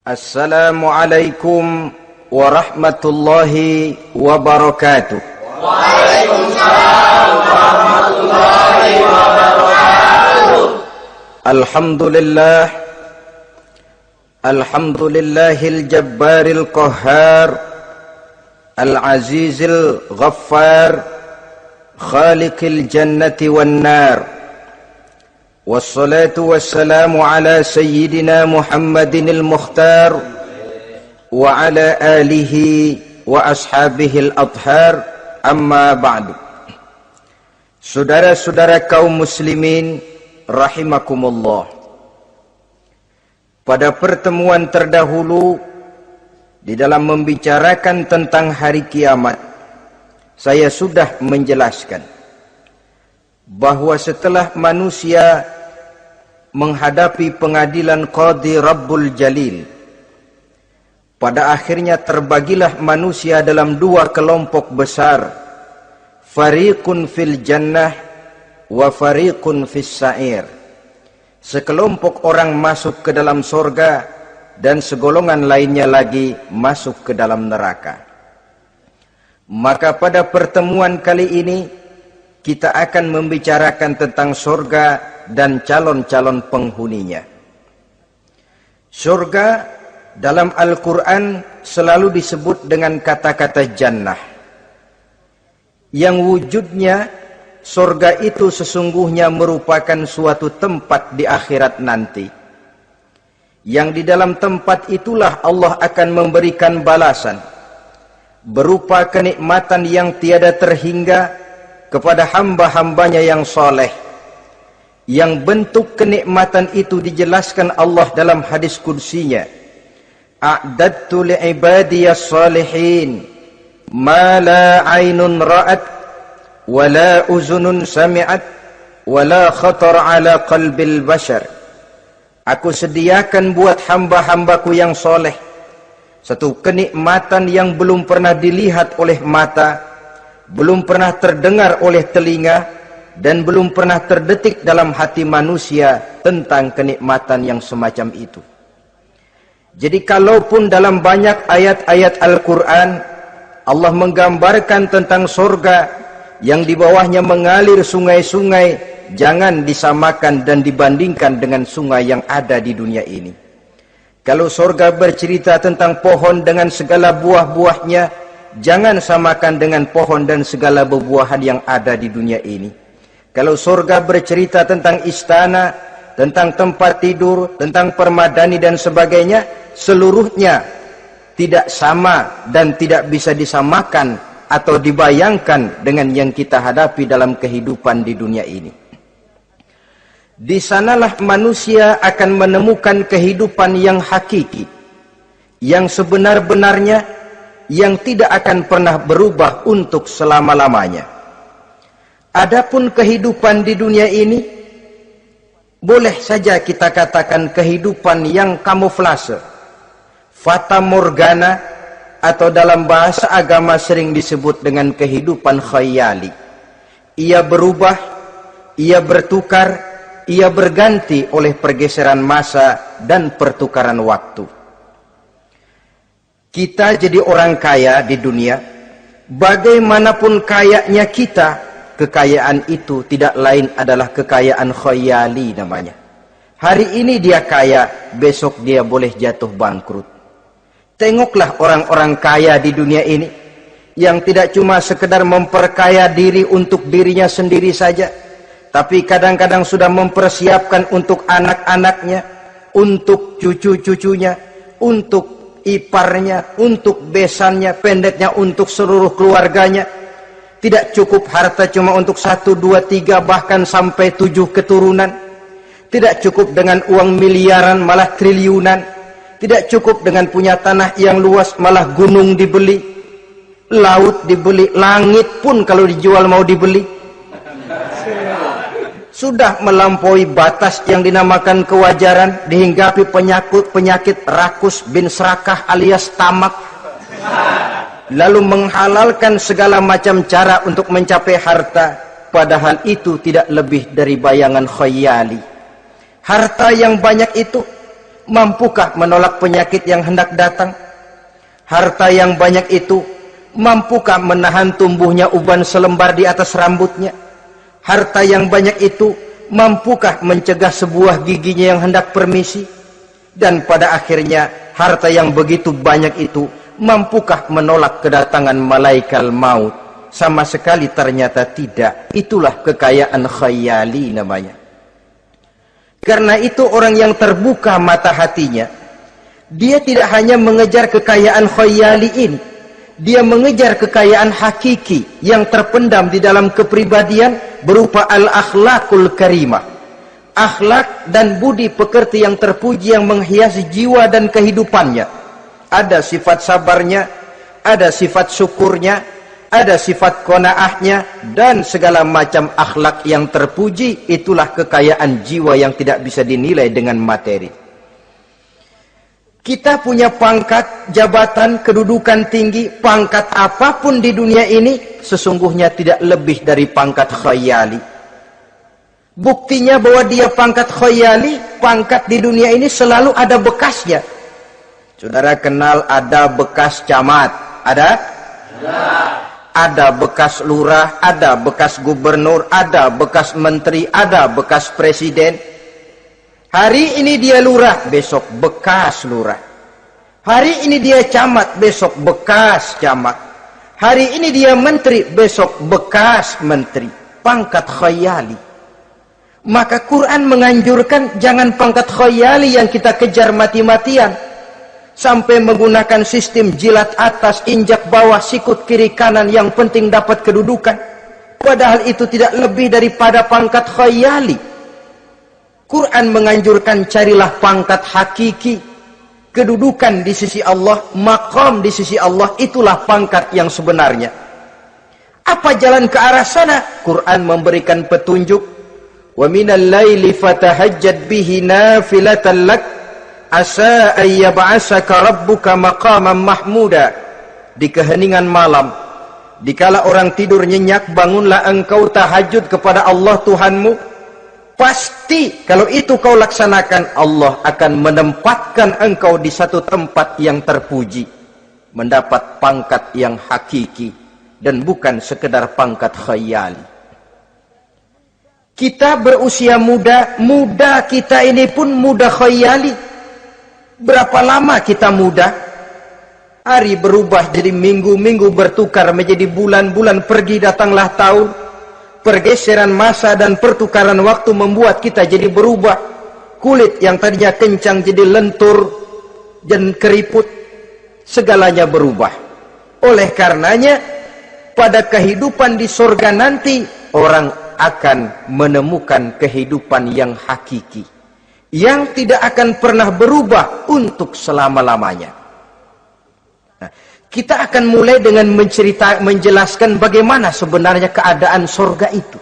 Assalamualaikum warahmatullahi wabarakatuh. Waalaikumsalam warahmatullahi wabarakatuh. Alhamdulillahil jabbaril qahhar, al-azizil ghaffar, khaliqil jannati wan nar. Wassalatu wassalamu ala sayyidina Muhammadinil Mukhtar wa ala alihi wa ashabihil adhar, amma ba'du. Saudara-saudara kaum muslimin rahimakumullah. Pada pertemuan terdahulu di dalam membicarakan tentang hari kiamat, saya sudah menjelaskan bahwa setelah manusia menghadapi pengadilan Qadhi Rabbul Jalil, pada akhirnya terbagilah manusia dalam dua kelompok besar, fariqun fil jannah wa fariqun fis sa'ir. Sekelompok orang masuk ke dalam surga dan segolongan lainnya lagi masuk ke dalam neraka. Maka pada pertemuan kali ini kita akan membicarakan tentang surga dan calon-calon penghuninya. Surga dalam Al-Quran selalu disebut dengan kata-kata jannah, yang wujudnya surga itu sesungguhnya merupakan suatu tempat di akhirat nanti, yang di dalam tempat itulah Allah akan memberikan balasan berupa kenikmatan yang tiada terhingga kepada hamba-hambanya yang soleh, yang bentuk kenikmatan itu dijelaskan Allah dalam hadis kursinya, a'dadtu li'ibadiyas salihin ma la aynun ra'at wa la uzunun sami'at wa la khatar ala qalbil bashar. Aku sediakan buat hamba-hambaku yang soleh satu kenikmatan yang belum pernah dilihat oleh mata, belum pernah terdengar oleh telinga, dan belum pernah terdetik dalam hati manusia tentang kenikmatan yang semacam itu. Jadi kalaupun dalam banyak ayat-ayat Al-Quran Allah menggambarkan tentang surga yang di bawahnya mengalir sungai-sungai, jangan disamakan dan dibandingkan dengan sungai yang ada di dunia ini. Kalau surga bercerita tentang pohon dengan segala buah-buahnya, jangan samakan dengan pohon dan segala buah-buahan yang ada di dunia ini. Kalau surga bercerita tentang istana, tentang tempat tidur, tentang permadani dan sebagainya, seluruhnya tidak sama dan tidak bisa disamakan atau dibayangkan dengan yang kita hadapi dalam kehidupan di dunia ini. Di sanalah manusia akan menemukan kehidupan yang hakiki, yang sebenar-benarnya, yang tidak akan pernah berubah untuk selama-lamanya. Adapun kehidupan di dunia ini, boleh saja kita katakan kehidupan yang kamuflase, fata morgana, atau dalam bahasa agama sering disebut dengan kehidupan khayali. Ia berubah, ia bertukar, ia berganti oleh pergeseran masa dan pertukaran waktu. Kita jadi orang kaya di dunia, bagaimanapun kayanya kita, kekayaan itu tidak lain adalah kekayaan khayali namanya. Hari ini dia kaya, besok dia boleh jatuh bangkrut. Tengoklah orang-orang kaya di dunia ini, yang tidak cuma sekedar memperkaya diri untuk dirinya sendiri saja, tapi kadang-kadang sudah mempersiapkan untuk anak-anaknya, untuk cucu-cucunya, untuk iparnya, untuk besannya, pendeknya untuk seluruh keluarganya. Tidak cukup harta cuma untuk 1, 2, 3, bahkan sampai 7 keturunan. Tidak cukup dengan uang miliaran, malah triliunan. Tidak cukup dengan punya tanah yang luas, malah gunung dibeli, laut dibeli, langit pun kalau dijual mau dibeli. Sudah melampaui batas yang dinamakan kewajaran, dihinggapi penyakit rakus bin serakah alias tamak, lalu menghalalkan segala macam cara untuk mencapai harta, padahal itu tidak lebih dari bayangan khayali. Harta yang banyak itu mampukah menolak penyakit yang hendak datang? Harta yang banyak itu mampukah menahan tumbuhnya uban selembar di atas rambutnya? Harta yang banyak itu mampukah mencegah sebuah giginya yang hendak permisi? Dan pada akhirnya harta yang begitu banyak itu mampukah menolak kedatangan malaikat maut? Sama sekali ternyata tidak. Itulah kekayaan khayali namanya. Karena itu orang yang terbuka mata hatinya, dia tidak hanya mengejar kekayaan khayali ini, dia mengejar kekayaan hakiki yang terpendam di dalam kepribadian berupa al-akhlaqul karimah. Akhlak dan budi pekerti yang terpuji yang menghiasi jiwa dan kehidupannya. Ada sifat sabarnya, ada sifat syukurnya, ada sifat qanaahnya, dan segala macam akhlak yang terpuji. Itulah kekayaan jiwa yang tidak bisa dinilai dengan materi. Kita punya pangkat, jabatan, kedudukan tinggi, pangkat apapun di dunia ini sesungguhnya tidak lebih dari pangkat khayali. Buktinya bahwa dia pangkat khayali, pangkat di dunia ini selalu ada bekasnya. Saudara kenal ada bekas camat? Ada? Ada bekas lurah, ada bekas gubernur, ada bekas menteri, ada bekas presiden. Hari ini dia lurah, besok bekas lurah. Hari ini dia camat, besok bekas camat. Hari ini dia menteri, besok bekas menteri. Pangkat khayali. Maka Quran menganjurkan jangan pangkat khayali yang kita kejar mati-matian. Sampai menggunakan sistem jilat atas, injak bawah, sikut kiri kanan, yang penting dapat kedudukan. Padahal itu tidak lebih daripada pangkat khayali. Quran menganjurkan carilah pangkat hakiki. Kedudukan di sisi Allah, maqam di sisi Allah, itulah pangkat yang sebenarnya. Apa jalan ke arah sana? Quran memberikan petunjuk. Wa minal laili fatahajjad bihi nafilatan lak asa ayyab'asaka rabbuka maqaman mahmuda. Di keheningan malam, dikala orang tidur nyenyak, bangunlah engkau tahajud kepada Allah Tuhanmu. Pasti kalau itu kau laksanakan, Allah akan menempatkan engkau di satu tempat yang terpuji, mendapat pangkat yang hakiki dan bukan sekedar pangkat khayali. Kita berusia muda, muda kita ini pun muda khayali. Berapa lama kita muda? Hari berubah jadi minggu, minggu bertukar menjadi bulan, bulan pergi datanglah tahun. Pergeseran masa dan pertukaran waktu membuat kita jadi berubah. Kulit yang tadinya kencang jadi lentur dan keriput. Segalanya berubah. Oleh karenanya, pada kehidupan di surga nanti, orang akan menemukan kehidupan yang hakiki, yang tidak akan pernah berubah untuk selama-lamanya. Nah, kita akan mulai dengan menjelaskan bagaimana sebenarnya keadaan surga itu.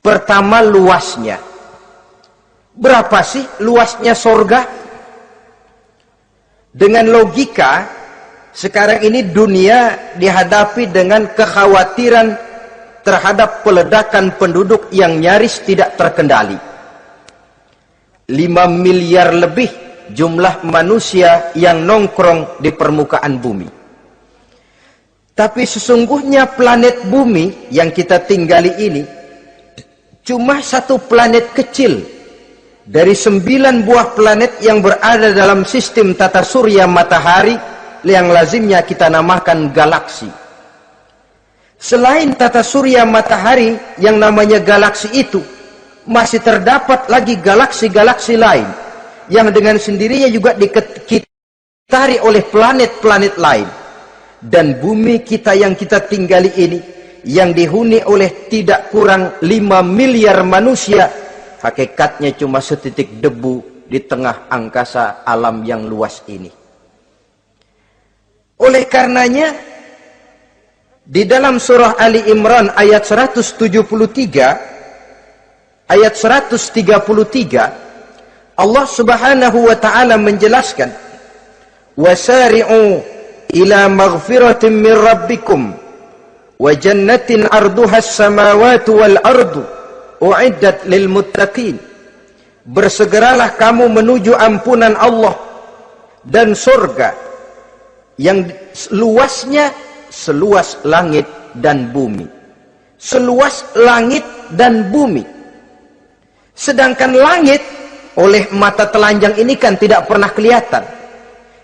Pertama, luasnya. Berapa sih luasnya surga? Dengan logika, sekarang ini dunia dihadapi dengan kekhawatiran terhadap peledakan penduduk yang nyaris tidak terkendali. 5 miliar lebih jumlah manusia yang nongkrong di permukaan bumi. Tapi sesungguhnya planet bumi yang kita tinggali ini cuma satu planet kecil dari 9 buah planet yang berada dalam sistem tata surya matahari yang lazimnya kita namakan galaksi. Selain tata surya matahari yang namanya galaksi itu, masih terdapat lagi galaksi-galaksi lain yang dengan sendirinya juga dikitari oleh planet-planet lain. Dan bumi kita yang kita tinggali ini, yang dihuni oleh tidak kurang 5 miliar manusia, hakikatnya cuma setitik debu di tengah angkasa alam yang luas ini. Oleh karenanya, di dalam surah Ali Imran ayat 173, ayat 133, Allah Subhanahu wa taala menjelaskan, wasari'u ila maghfiratin min rabbikum wa jannatin arduha as-samawati wal ardu u'iddat lil muttaqin. bersegeralah kamu menuju ampunan Allah dan surga yang luasnya seluas langit dan bumi. Seluas langit dan bumi. Sedangkan langit oleh mata telanjang ini kan tidak pernah kelihatan.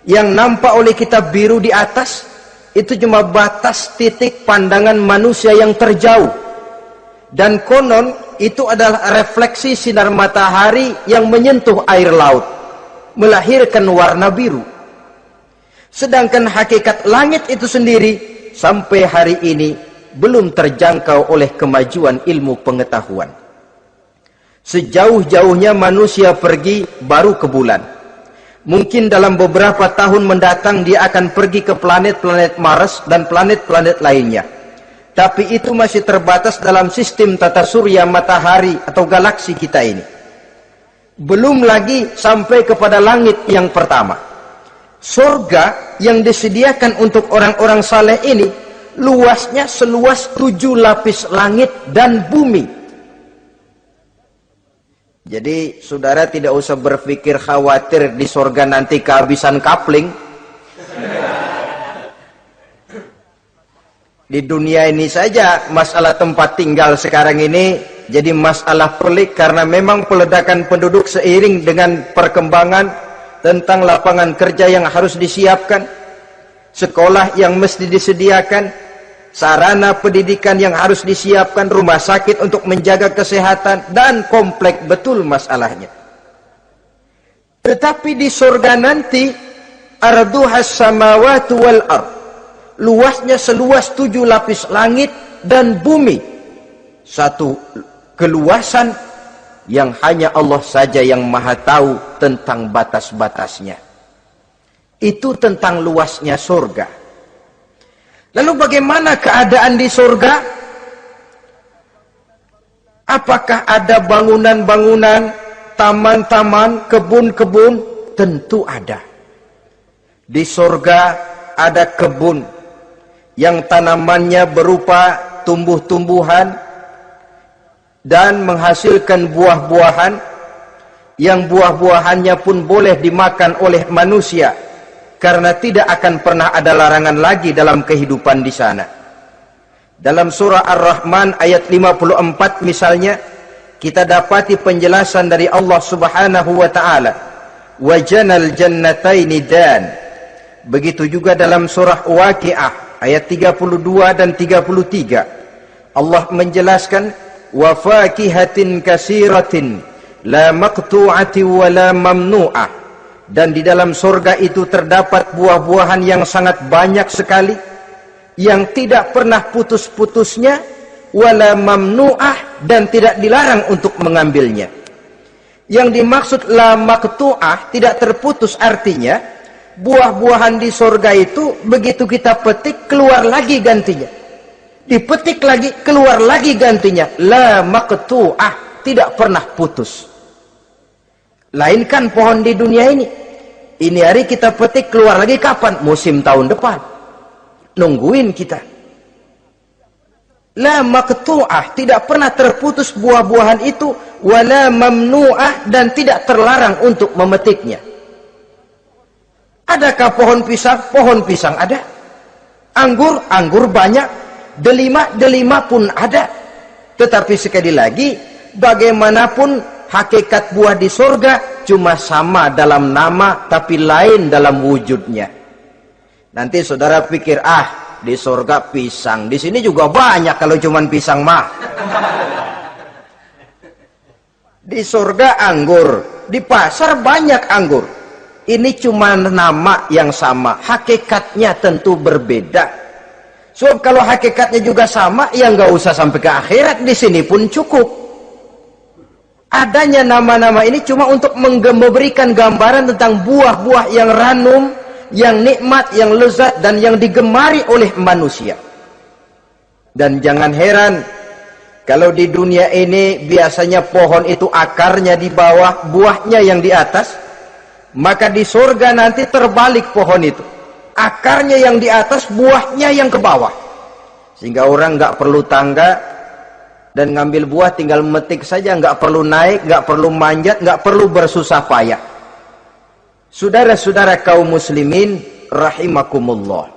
Yang nampak oleh kita biru di atas itu cuma batas titik pandangan manusia yang terjauh. Dan konon itu adalah refleksi sinar matahari yang menyentuh air laut, melahirkan warna biru. Sedangkan hakikat langit itu sendiri sampai hari ini belum terjangkau oleh kemajuan ilmu pengetahuan. Sejauh-jauhnya manusia pergi baru ke bulan. Mungkin dalam beberapa tahun mendatang dia akan pergi ke planet-planet Mars dan planet-planet lainnya. Tapi itu masih terbatas dalam sistem tata surya matahari atau galaksi kita ini. Belum lagi sampai kepada langit yang pertama. Surga yang disediakan untuk orang-orang saleh ini luasnya seluas 7 lapis langit dan bumi. Jadi saudara tidak usah berpikir khawatir di surga nanti kehabisan kapling. Di dunia ini saja masalah tempat tinggal sekarang ini jadi masalah pelik karena memang peledakan penduduk seiring dengan perkembangan tentang lapangan kerja yang harus disiapkan, sekolah yang mesti disediakan, sarana pendidikan yang harus disiapkan, rumah sakit untuk menjaga kesehatan, dan kompleks betul masalahnya. Tetapi di surga nanti arduhas samawati wal ard, luasnya seluas 7 lapis langit dan bumi. Satu keluasan yang hanya Allah saja yang maha tahu tentang batas-batasnya. Itu tentang luasnya surga. Lalu bagaimana keadaan di surga? Apakah ada bangunan-bangunan, taman-taman, kebun-kebun? Tentu ada. Di surga ada kebun yang tanamannya berupa tumbuh-tumbuhan dan menghasilkan buah-buahan yang buah-buahannya pun boleh dimakan oleh manusia karena tidak akan pernah ada larangan lagi dalam kehidupan di sana. Dalam surah Ar-Rahman ayat 54 misalnya kita dapati penjelasan dari Allah Subhanahu wa taala, "Wajanal jannataini dan." Begitu juga dalam surah Waqiah ayat 32 dan 33. Allah menjelaskan, "Wa fakihatin kasiratin la maqtu'ati wa la mamnu'ah." Dan di dalam surga itu terdapat buah-buahan yang sangat banyak sekali, yang tidak pernah putus-putusnya, wala mamnu'ah, dan tidak dilarang untuk mengambilnya. Yang dimaksud la maqtu'ah, tidak terputus, artinya buah-buahan di surga itu begitu kita petik keluar lagi gantinya, dipetik lagi keluar lagi gantinya. La maqtu'ah, tidak pernah putus. Lainkan pohon di dunia ini hari kita petik keluar lagi kapan? Musim tahun depan. Nungguin kita. La maqtu'ah, tidak pernah terputus buah-buahan itu, wala mamnu'ah, dan tidak terlarang untuk memetiknya. Adakah pohon pisang? Pohon pisang ada. Anggur? Anggur banyak. Delima pun ada. Tetapi sekali lagi, bagaimanapun hakikat buah di surga cuma sama dalam nama tapi lain dalam wujudnya. Nanti saudara pikir, di surga pisang, di sini juga banyak kalau cuma pisang mah. Di surga anggur, di pasar banyak anggur. Ini cuma nama yang sama, hakikatnya tentu berbeda. So kalau hakikatnya juga sama, ya nggak usah sampai ke akhirat, di sini pun cukup. Adanya nama-nama ini cuma untuk memberikan gambaran tentang buah-buah yang ranum, yang nikmat, yang lezat, dan yang digemari oleh manusia. Dan jangan heran, kalau di dunia ini biasanya pohon itu akarnya di bawah, buahnya yang di atas, maka di surga nanti terbalik pohon itu. Akarnya yang di atas, buahnya yang ke bawah. Sehingga orang nggak perlu tangga, Dan ngambil buah tinggal metik saja, nggak perlu naik, nggak perlu manjat, nggak perlu bersusah payah. Saudara-saudara kaum muslimin rahimakumullah.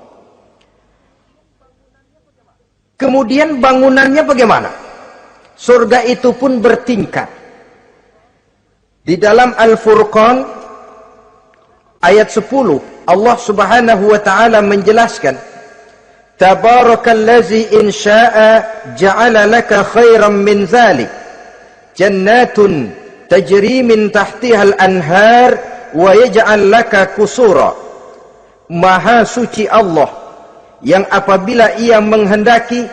Kemudian bangunannya bagaimana? Surga itu pun bertingkat. Di dalam Al-Furqan ayat 10 Allah Subhanahu wa taala menjelaskan, Tabarakallazi in syaa'a ja'ala laka khairan min dzalik jannatun tajri min tahtiha al-anhar wa yaj'al laka qusura. Maha suci Allah yang apabila ia menghendaki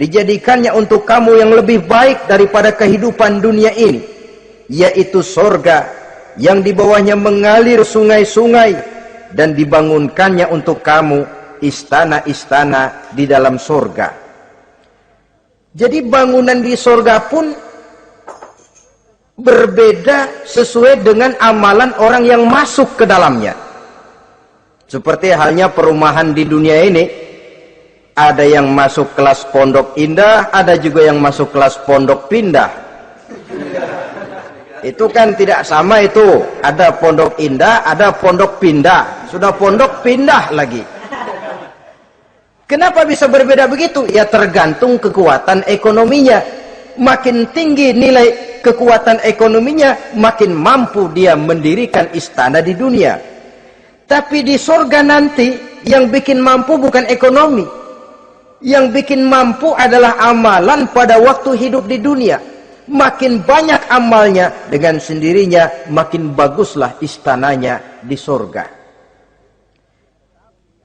dijadikannya untuk kamu yang lebih baik daripada kehidupan dunia ini, yaitu surga yang di bawahnya mengalir sungai-sungai, dan dibangunkannya untuk kamu istana-istana di dalam surga. Jadi bangunan di surga pun berbeda sesuai dengan amalan orang yang masuk ke dalamnya. Seperti halnya perumahan di dunia ini, ada yang masuk kelas pondok indah, ada juga yang masuk kelas pondok pindah. Itu kan tidak sama itu. Ada pondok indah, ada pondok pindah. Sudah pondok pindah lagi. Kenapa bisa berbeda begitu? Ya tergantung kekuatan ekonominya. Makin tinggi nilai kekuatan ekonominya, makin mampu dia mendirikan istana di dunia. Tapi di surga nanti, yang bikin mampu bukan ekonomi. Yang bikin mampu adalah amalan pada waktu hidup di dunia. Makin banyak amalnya, dengan sendirinya makin baguslah istananya di surga.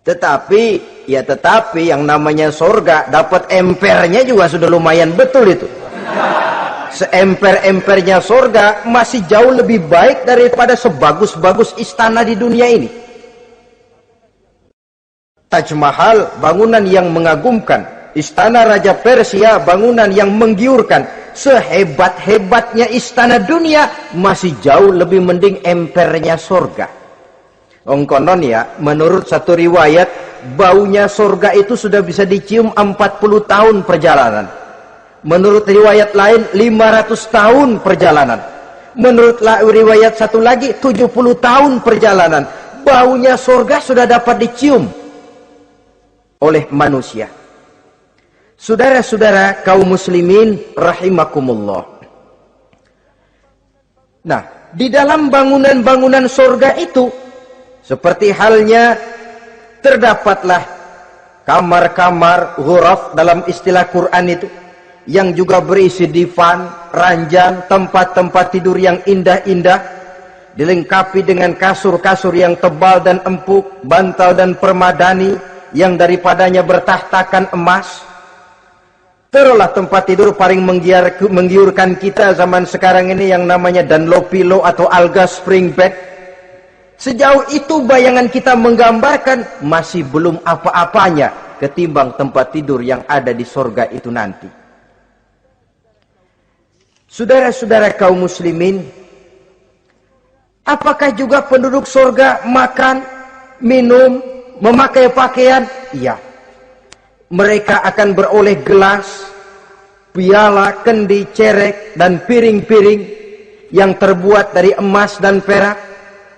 Tetapi yang namanya surga, dapat empernya juga sudah lumayan betul itu. Seemper-empernya surga masih jauh lebih baik daripada sebagus-bagus istana di dunia ini. Taj Mahal, bangunan yang mengagumkan. Istana Raja Persia, bangunan yang menggiurkan. Sehebat-hebatnya istana dunia, masih jauh lebih mending empernya surga. Konon ya, menurut satu riwayat, baunya surga itu sudah bisa dicium 40 tahun perjalanan. Menurut riwayat lain, 500 tahun perjalanan. Menurut riwayat satu lagi, 70 tahun perjalanan. Baunya surga sudah dapat dicium oleh manusia. Saudara-saudara kaum muslimin rahimakumullah. Nah, di dalam bangunan-bangunan surga itu, seperti halnya terdapatlah kamar-kamar ghuraf dalam istilah Quran itu, yang juga berisi divan, ranjang, tempat-tempat tidur yang indah-indah, dilengkapi dengan kasur-kasur yang tebal dan empuk, bantal dan permadani yang daripadanya bertahtakan emas. Terulah tempat tidur paling menggiurkan kita zaman sekarang ini yang namanya Dunlopillow atau Alga Spring Bed. Sejauh itu bayangan kita menggambarkan masih belum apa-apanya ketimbang tempat tidur yang ada di surga itu nanti. Saudara-saudara kaum muslimin, apakah juga penduduk surga makan, minum, memakai pakaian? Iya. Mereka akan beroleh gelas, piala, kendi, cerek, dan piring-piring yang terbuat dari emas dan perak.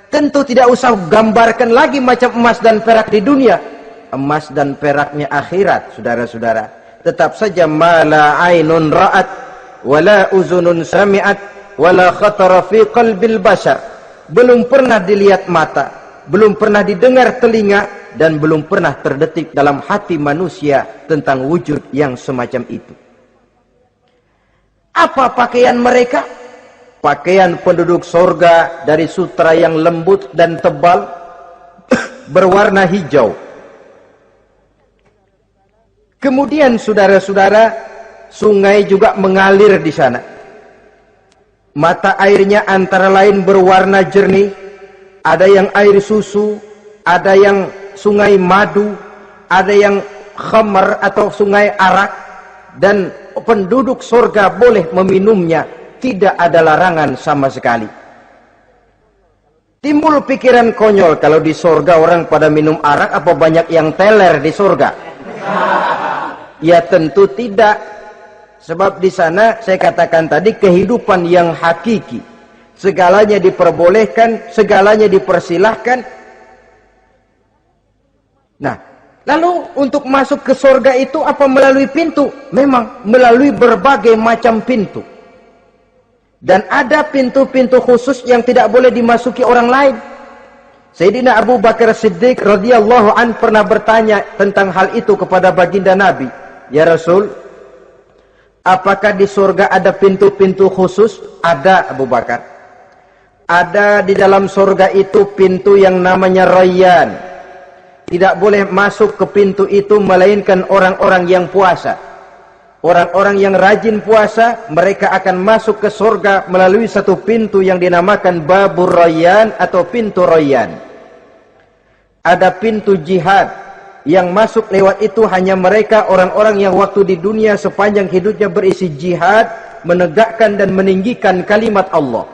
Tentu tidak usah gambarkan lagi macam emas dan perak di dunia. Emas dan peraknya akhirat, saudara-saudara. Tetap saja mala ainun ra'at, wala uzunun sami'at, wala khatara fi qalbil bashar. Belum pernah dilihat mata, belum pernah didengar telinga, dan belum pernah terdetik dalam hati manusia tentang wujud yang semacam itu. Apa pakaian mereka? Pakaian penduduk surga dari sutra yang lembut dan tebal, berwarna hijau. Kemudian saudara-saudara, sungai juga mengalir di sana. Mata airnya antara lain berwarna jernih, ada yang air susu, ada yang sungai madu, ada yang khamar atau sungai arak, dan penduduk surga boleh meminumnya, tidak ada larangan sama sekali. Timbul pikiran konyol, kalau di surga orang pada minum arak, apa banyak yang teler di surga? Ya tentu tidak. Sebab di sana saya katakan tadi kehidupan yang hakiki. Segalanya diperbolehkan, segalanya dipersilahkan. Nah, lalu untuk masuk ke surga itu apa melalui pintu? Memang melalui berbagai macam pintu. Dan ada pintu-pintu khusus yang tidak boleh dimasuki orang lain. Sayyidina Abu Bakar Siddiq radhiyallahu an pernah bertanya tentang hal itu kepada baginda Nabi. Ya Rasul, apakah di surga ada pintu-pintu khusus? Ada, Abu Bakar. Ada di dalam surga itu pintu yang namanya Rayyan. Tidak boleh masuk ke pintu itu melainkan orang-orang yang puasa. Orang-orang yang rajin puasa, mereka akan masuk ke surga melalui satu pintu yang dinamakan Babur Rayyan atau pintu Rayyan. Ada pintu jihad, yang masuk lewat itu hanya mereka orang-orang yang waktu di dunia sepanjang hidupnya berisi jihad, menegakkan dan meninggikan kalimat Allah.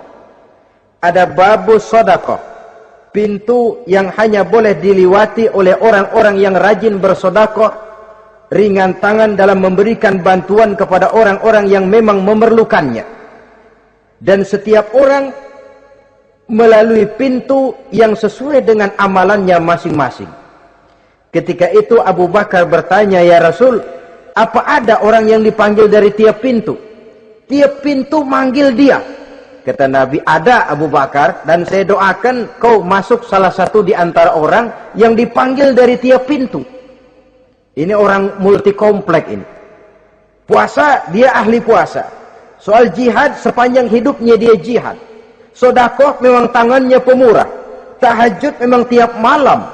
Ada Babus Shadaqah, pintu yang hanya boleh diliwati oleh orang-orang yang rajin bersedekah, ringan tangan dalam memberikan bantuan kepada orang-orang yang memang memerlukannya. Dan setiap orang melalui pintu yang sesuai dengan amalannya masing-masing. Ketika itu Abu Bakar bertanya, ya Rasul, apa ada orang yang dipanggil dari tiap pintu? Tiap pintu manggil dia. Kata Nabi, ada Abu Bakar, dan saya doakan kau masuk salah satu di antara orang yang dipanggil dari tiap pintu. Ini orang multi komplek ini. Puasa, dia ahli puasa. Soal jihad, sepanjang hidupnya dia jihad. Sedekah memang tangannya pemurah. Tahajud memang tiap malam.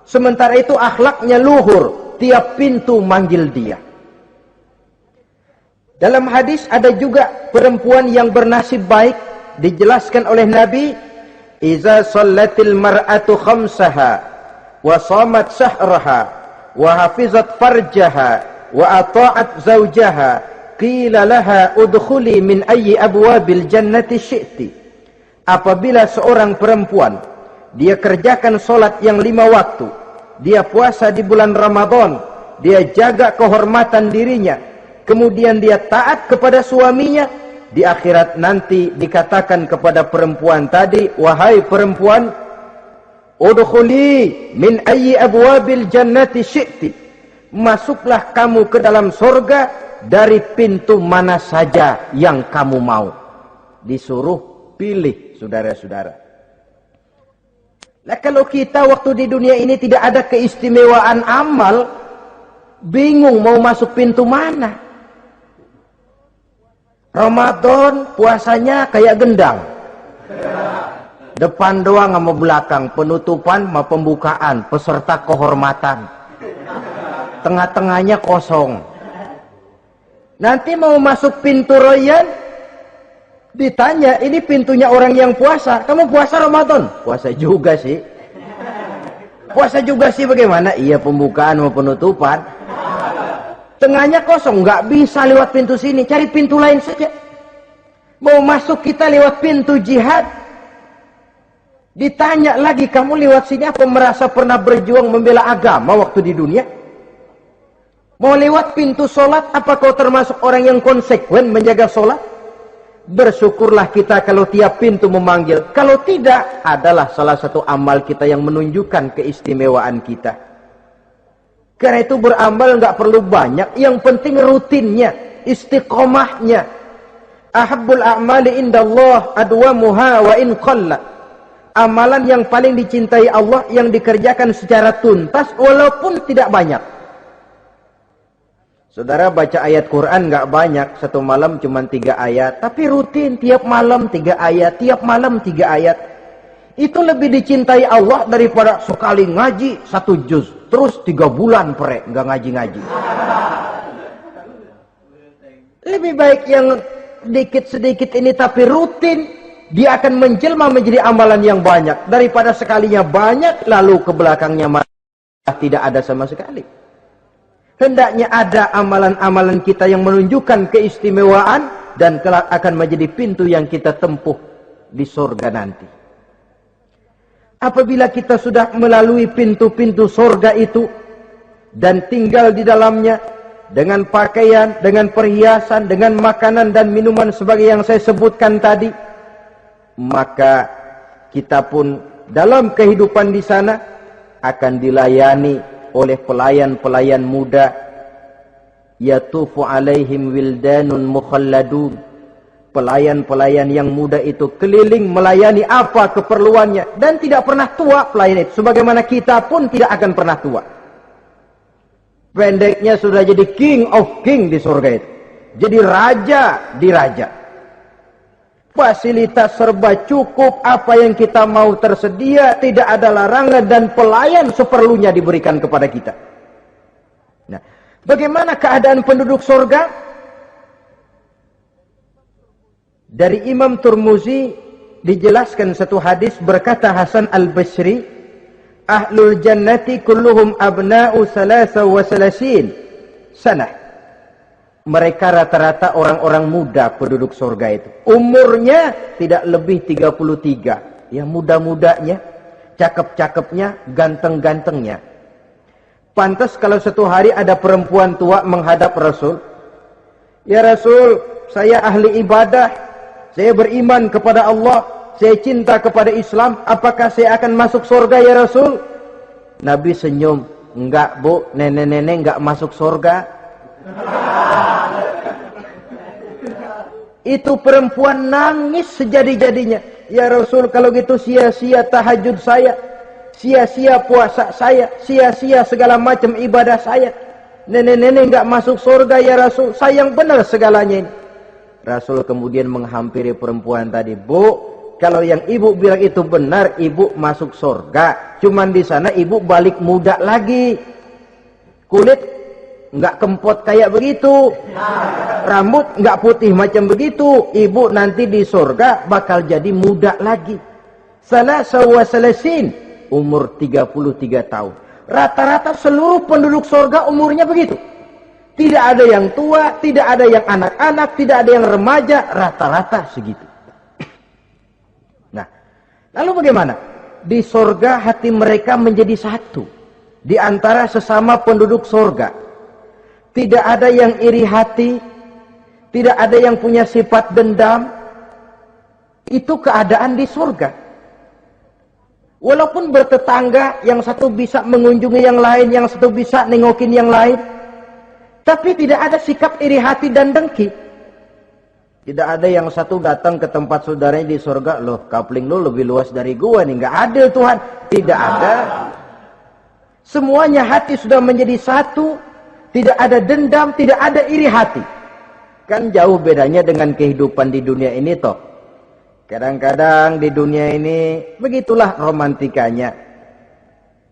Sementara itu akhlaknya luhur. Tiap pintu manggil dia. Dalam hadis ada juga perempuan yang bernasib baik. Dijelaskan oleh Nabi, Iza sallatil mar'atu khamsaha wa shamat sahraha wa hafizat farjaha wa ata'at zawjaha qila laha udkhuli min ayyi abwabil jannati syi'ti. Apabila seorang perempuan dia kerjakan solat yang 5 waktu, dia puasa di bulan Ramadan, dia jaga kehormatan dirinya, kemudian dia taat kepada suaminya, di akhirat nanti dikatakan kepada perempuan tadi, wahai perempuan, udkhuli min ayyi abwabil jannati syi'ti. Masuklah kamu ke dalam surga dari pintu mana saja yang kamu mau. Disuruh pilih, saudara-saudara. Nah, kalau kita waktu di dunia ini tidak ada keistimewaan amal, bingung mau masuk pintu mana. Ramadan puasanya kayak gendang. Depan doang sama belakang, penutupan sama pembukaan, peserta kehormatan. Tengah-tengahnya kosong. Nanti mau masuk pintu Rayyan, ditanya, ini pintunya orang yang puasa. Kamu puasa Ramadan? Puasa juga sih. Puasa juga sih bagaimana? Iya, pembukaan sama penutupan. Tengahnya kosong, nggak bisa lewat pintu sini, cari pintu lain saja. Mau masuk kita lewat pintu jihad, ditanya lagi, kamu lewat sini apa merasa pernah berjuang membela agama waktu di dunia? Mau lewat pintu sholat, apa kau termasuk orang yang konsekuen menjaga sholat? Bersyukurlah kita kalau tiap pintu memanggil. Kalau tidak, adalah salah satu amal kita yang menunjukkan keistimewaan kita. Karena itu beramal nggak perlu banyak, yang penting rutinnya, istiqomahnya. Ahabbul a'mali indallah adwamuha wa in qalla. Amalan yang paling dicintai Allah yang dikerjakan secara tuntas walaupun tidak banyak. Saudara baca ayat Quran nggak banyak, satu malam cuma 3 ayat, tapi rutin tiap malam 3 ayat, tiap malam 3 ayat. Itu lebih dicintai Allah daripada sekali ngaji 1 juz, terus 3 bulan nggak ngaji-ngaji. Lebih baik yang sedikit-sedikit ini tapi rutin, dia akan menjelma menjadi amalan yang banyak daripada sekalinya banyak lalu ke belakangnya malah tidak ada sama sekali. Hendaknya ada amalan-amalan kita yang menunjukkan keistimewaan dan kelak akan menjadi pintu yang kita tempuh di surga nanti. Apabila kita sudah melalui pintu-pintu surga itu dan tinggal di dalamnya, dengan pakaian, dengan perhiasan, dengan makanan dan minuman sebagai yang saya sebutkan tadi, maka kita pun dalam kehidupan di sana akan dilayani oleh pelayan-pelayan muda. Yatufu alaihim wildanun mukhalladun. Pelayan-pelayan yang muda itu keliling melayani apa keperluannya dan tidak pernah tua pelayan itu, sebagaimana kita pun tidak akan pernah tua. Pendeknya sudah jadi king of king di surga itu, jadi raja di raja. Fasilitas serba cukup, apa yang kita mau tersedia, tidak ada larangan, dan pelayan seperlunya diberikan kepada kita. Nah, bagaimana keadaan penduduk surga? Dari Imam Turmuzi dijelaskan satu hadis, berkata Hasan al-Basri, ahlul jannati kulluhum abna'u salasa wa salasin sanah. Mereka rata-rata orang-orang muda penduduk surga itu. Umurnya tidak lebih 33. Ya, muda-mudanya, cakep-cakepnya, ganteng-gantengnya. Pantas kalau satu hari ada perempuan tua menghadap Rasul. Ya Rasul, saya ahli ibadah. Saya beriman kepada Allah, saya cinta kepada Islam, apakah saya akan masuk surga ya Rasul? Nabi senyum, enggak bu, nenek-nenek enggak masuk surga. Itu perempuan nangis sejadi-jadinya. Ya Rasul, kalau gitu sia-sia tahajud saya, sia-sia puasa saya, sia-sia segala macam ibadah saya. Nenek-nenek enggak masuk surga ya Rasul, sayang benar segalanya ini. Rasul kemudian menghampiri perempuan tadi. Bu, kalau yang ibu bilang itu benar, ibu masuk surga. Cuman di sana ibu balik muda lagi. Kulit nggak kempot kayak begitu. Rambut nggak putih macam begitu. Ibu nanti di surga bakal jadi muda lagi. Salasa wa salasin, umur 33 tahun. Rata-rata seluruh penduduk surga umurnya begitu. Tidak ada yang tua, tidak ada yang anak-anak, tidak ada yang remaja, rata-rata segitu. Nah, lalu bagaimana? Di surga hati mereka menjadi satu. Di antara sesama penduduk surga. Tidak ada yang iri hati, tidak ada yang punya sifat dendam. Itu keadaan di surga. Walaupun bertetangga, yang satu bisa mengunjungi yang lain, yang satu bisa nengokin yang lain. Tapi tidak ada sikap iri hati dan dengki. Tidak ada yang satu datang ke tempat saudaranya di surga, loh kapling lo lebih luas dari gua nih, nggak adil Tuhan. Tidak ada. Semuanya hati sudah menjadi satu, tidak ada dendam, tidak ada iri hati. Kan jauh bedanya dengan kehidupan di dunia ini toh. Kadang-kadang di dunia ini begitulah romantikanya.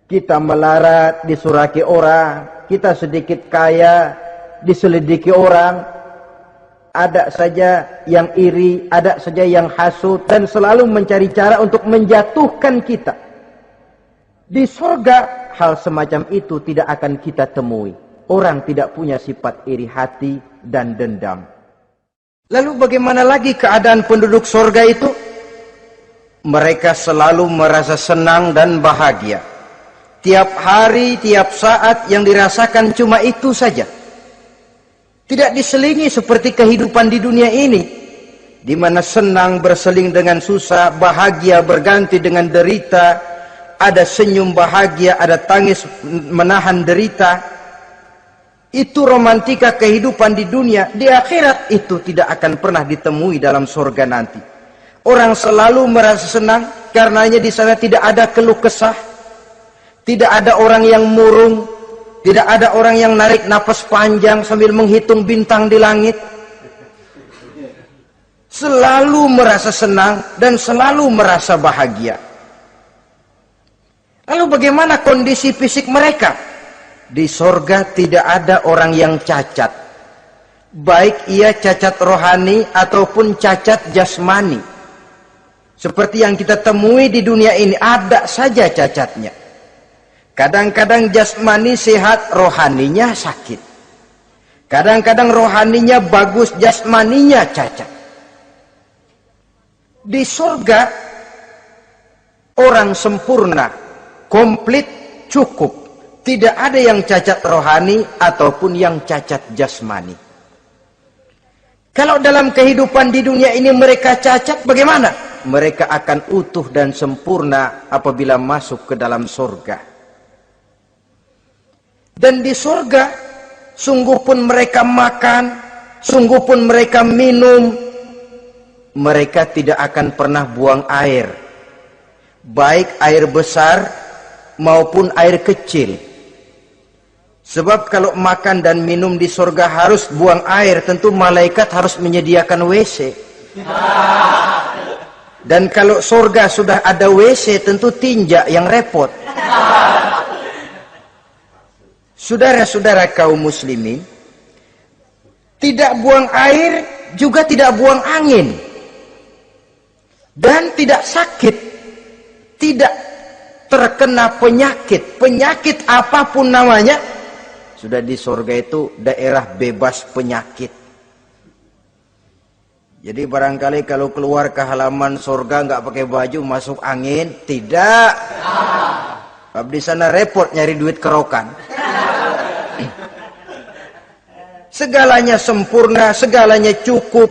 Kita melarat, disuraki orang, kita sedikit kaya, diselidiki orang, ada saja yang iri, ada saja yang hasut, dan selalu mencari cara untuk menjatuhkan kita. Di surga, hal semacam itu tidak akan kita temui. Orang tidak punya sifat iri hati dan dendam. Lalu bagaimana lagi keadaan penduduk surga itu? Mereka selalu merasa senang dan bahagia. Tiap hari, tiap saat yang dirasakan cuma itu saja. Tidak diselingi seperti kehidupan di dunia ini, di mana senang berseling dengan susah, bahagia berganti dengan derita, ada senyum bahagia, ada tangis menahan derita. Itu romantika kehidupan di dunia. Di akhirat itu tidak akan pernah ditemui dalam surga nanti. Orang selalu merasa senang, karenanya di sana tidak ada keluh kesah. Tidak ada orang yang murung, tidak ada orang yang narik napas panjang sambil menghitung bintang di langit. Selalu merasa senang dan selalu merasa bahagia. Lalu bagaimana kondisi fisik mereka? Di surga tidak ada orang yang cacat. Baik ia cacat rohani ataupun cacat jasmani. Seperti yang kita temui di dunia ini, ada saja cacatnya. Kadang-kadang jasmani sehat, rohaninya sakit. Kadang-kadang rohaninya bagus, jasmaninya cacat. Di surga, orang sempurna, komplit, cukup. Tidak ada yang cacat rohani ataupun yang cacat jasmani. Kalau dalam kehidupan di dunia ini mereka cacat, bagaimana? Mereka akan utuh dan sempurna apabila masuk ke dalam surga. Dan di surga, sungguh pun mereka makan, sungguh pun mereka minum, mereka tidak akan pernah buang air. Baik air besar maupun air kecil. Sebab kalau makan dan minum di surga harus buang air, tentu malaikat harus menyediakan WC. Dan kalau surga sudah ada WC, tentu tinja yang repot. Saudara-saudara kaum muslimin, tidak buang air juga tidak buang angin. Dan tidak sakit, tidak terkena penyakit. Penyakit apapun namanya, sudah di surga itu daerah bebas penyakit. Jadi barangkali kalau keluar ke halaman surga nggak pakai baju masuk angin, tidak. Di sana repot nyari duit kerokan. Segalanya sempurna, segalanya cukup.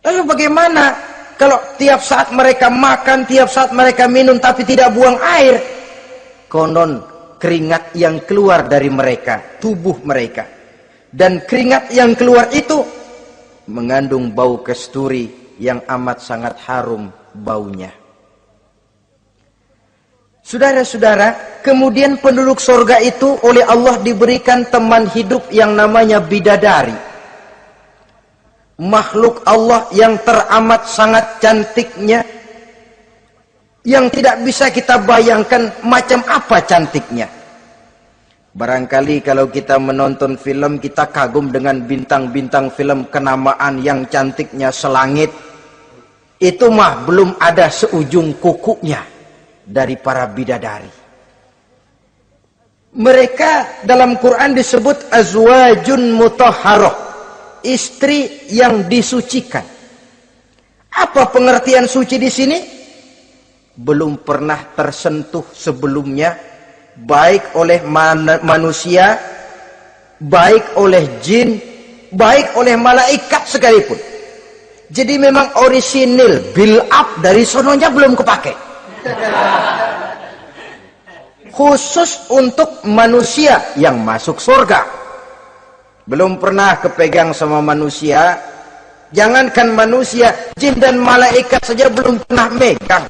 Lalu bagaimana kalau tiap saat mereka makan, tiap saat mereka minum tapi tidak buang air? Konon keringat yang keluar dari mereka, tubuh mereka. Dan keringat yang keluar itu mengandung bau kasturi yang amat sangat harum baunya. Saudara-saudara, kemudian penduduk surga itu oleh Allah diberikan teman hidup yang namanya bidadari. Makhluk Allah yang teramat sangat cantiknya, yang tidak bisa kita bayangkan macam apa cantiknya. Barangkali kalau kita menonton film, kita kagum dengan bintang-bintang film kenamaan yang cantiknya selangit. Itu mah belum ada seujung kukunya dari para bidadari. Mereka dalam Quran disebut azwajun mutahharah, istri yang disucikan. Apa pengertian suci di sini? Belum pernah tersentuh sebelumnya, baik oleh manusia, baik oleh jin, baik oleh malaikat sekalipun. Jadi memang orisinil, build up dari sononya belum kepake. Khusus untuk manusia yang masuk surga. Belum pernah kepegang sama manusia. Jangankan manusia, jin dan malaikat saja belum pernah megang.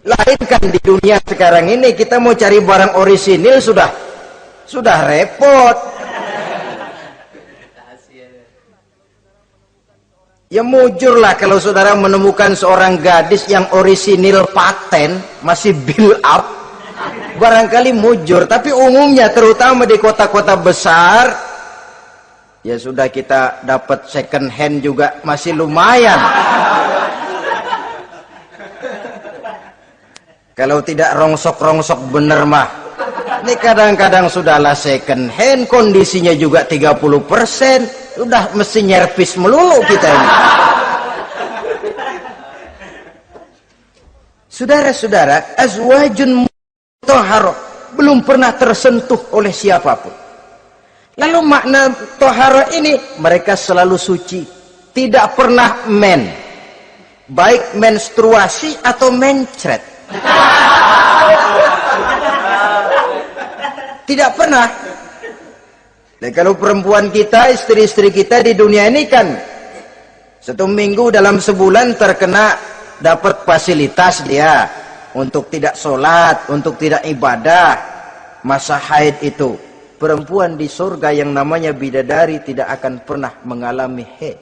Lain kan di dunia sekarang ini, kita mau cari barang orisinil sudah repot. Ya mujurlah kalau saudara menemukan seorang gadis yang orisinil paten, masih build up, barangkali mujur. Tapi umumnya terutama di kota-kota besar, ya sudah kita dapat second hand juga masih lumayan. Kalau tidak rongsok-rongsok bener mah, ini kadang-kadang sudahlah second hand, kondisinya juga 30%. Udah mesti nyerpis melulu kita ini. Saudara-saudara, azwajun mutahharah, belum pernah tersentuh oleh siapapun. Lalu makna tohharah ini, mereka selalu suci, tidak pernah baik menstruasi atau mencret. Tidak pernah. Dan kalau perempuan kita, istri-istri kita di dunia ini kan 1 minggu dalam sebulan terkena dapat fasilitas dia untuk tidak sholat, untuk tidak ibadah, masa haid itu. Perempuan di surga yang namanya bidadari tidak akan pernah mengalami haid.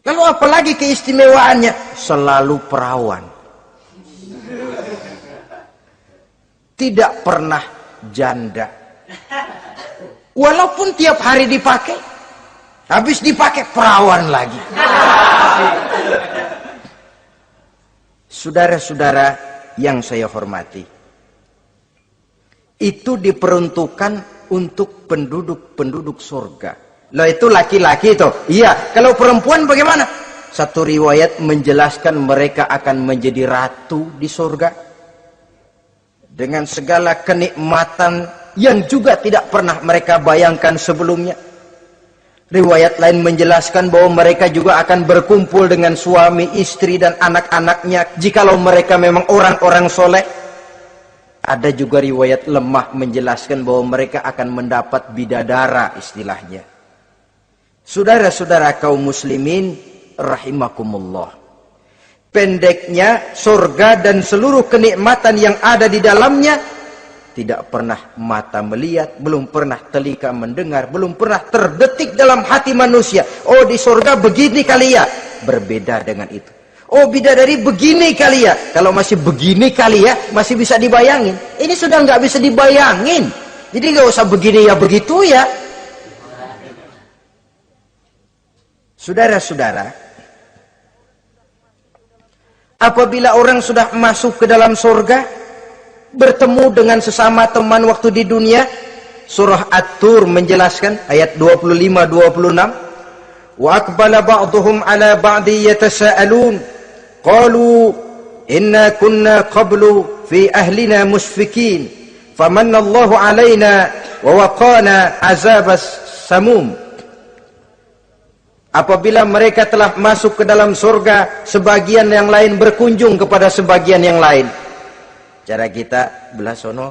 Lalu apalagi keistimewaannya? Selalu perawan. Tidak pernah janda. Walaupun tiap hari dipakai, habis dipakai perawan lagi. Saudara-saudara yang saya hormati, itu diperuntukkan untuk penduduk-penduduk surga. Loh itu laki-laki itu. Iya, kalau perempuan bagaimana? Satu riwayat menjelaskan mereka akan menjadi ratu di surga. dengan segala kenikmatan yang juga tidak pernah mereka bayangkan sebelumnya. Riwayat lain menjelaskan bahwa mereka juga akan berkumpul dengan suami, istri, dan anak-anaknya jikalau mereka memang orang-orang soleh. Ada juga riwayat lemah menjelaskan bahwa mereka akan mendapat bidadara istilahnya. Saudara-saudara kaum muslimin rahimakumullah. Pendeknya, surga dan seluruh kenikmatan yang ada di dalamnya tidak pernah mata melihat, belum pernah telinga mendengar, belum pernah terdetik dalam hati manusia. Oh, di surga begini kali ya. Berbeda dengan itu. Oh, bidadari begini kali ya. Kalau masih begini kali ya, masih bisa dibayangin. Ini sudah nggak bisa dibayangin. Jadi nggak usah begini ya begitu ya. Saudara-saudara, apabila orang sudah masuk ke dalam surga, bertemu dengan sesama teman waktu di dunia, surah At-Tur menjelaskan ayat 25-26, wa aqbala ba'duhum ala ba'di yatasaalun qalu inna kunna qablu fi ahlina musfikin famanna Allahu alaina wa waqana azabas samum. Apabila mereka telah masuk ke dalam surga, sebagian yang lain berkunjung kepada sebagian yang lain. Cara kita belah sono,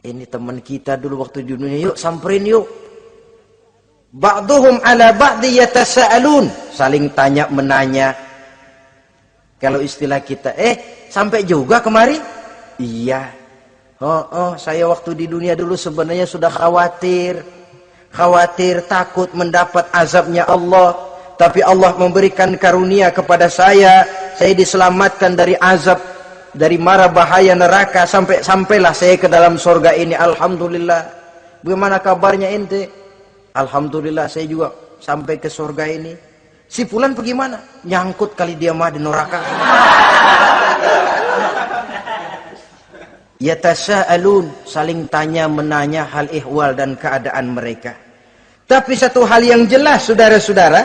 ini teman kita dulu waktu di dunia, yuk samperin yuk. Ba'duhum ala ba'di yatasaalun, saling tanya menanya. Kalau istilah kita, sampai juga kemari? Iya. Saya waktu di dunia dulu sebenarnya sudah khawatir takut mendapat azabnya Allah, tapi Allah memberikan karunia kepada saya diselamatkan dari azab, dari mara bahaya neraka, sampailah saya ke dalam surga ini. Alhamdulillah. Bagaimana kabarnya ente? Alhamdulillah saya juga sampai ke surga ini. Si fulan bagaimana? Nyangkut kali dia mah di neraka. Yatasaalun, saling tanya menanya hal ihwal dan keadaan mereka. Tapi satu hal yang jelas saudara-saudara,